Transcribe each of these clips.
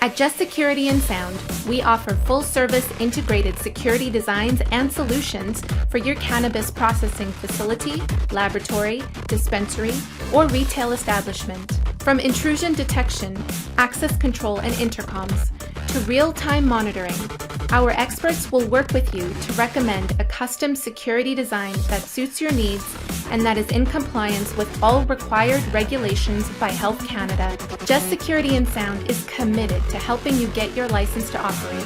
At GESS Security and Sound, we offer full-service integrated security designs and solutions for your cannabis processing facility, laboratory, dispensary, or retail establishment. From intrusion detection, access control and intercoms, to real-time monitoring, our experts will work with you to recommend a custom security design that suits your needs and that is in compliance with all required regulations by Health Canada. GESS Security and Sound is committed to helping you get your license to operate.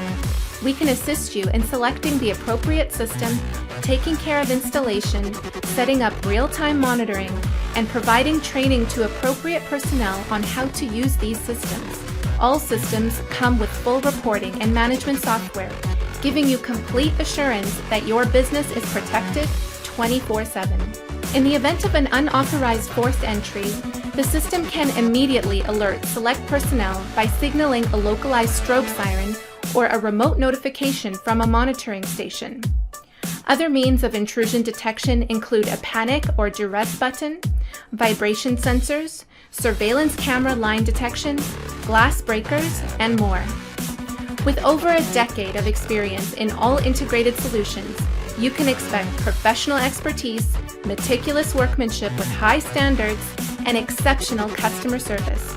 We can assist you in selecting the appropriate system, taking care of installation, setting up real-time monitoring, and providing training to appropriate personnel on how to use these systems. All systems come with full reporting and management software, giving you complete assurance that your business is protected 24/7. In the event of an unauthorized forced entry, the system can immediately alert select personnel by signaling a localized strobe siren or a remote notification from a monitoring station. Other means of intrusion detection include a panic or duress button, vibration sensors, surveillance camera line detection, glass breakers, and more. With over a decade of experience in all integrated solutions, you can expect professional expertise, meticulous workmanship with high standards, and exceptional customer service,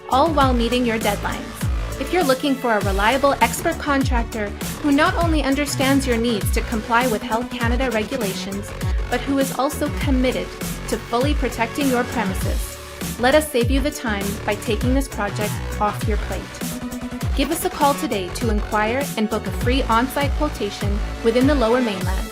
all while meeting your deadlines. If you're looking for a reliable expert contractor who not only understands your needs to comply with Health Canada regulations, but who is also committed to fully protecting your premises, let us save you the time by taking this project off your plate. Give us a call today to inquire and book a free on-site quotation within the Lower Mainland.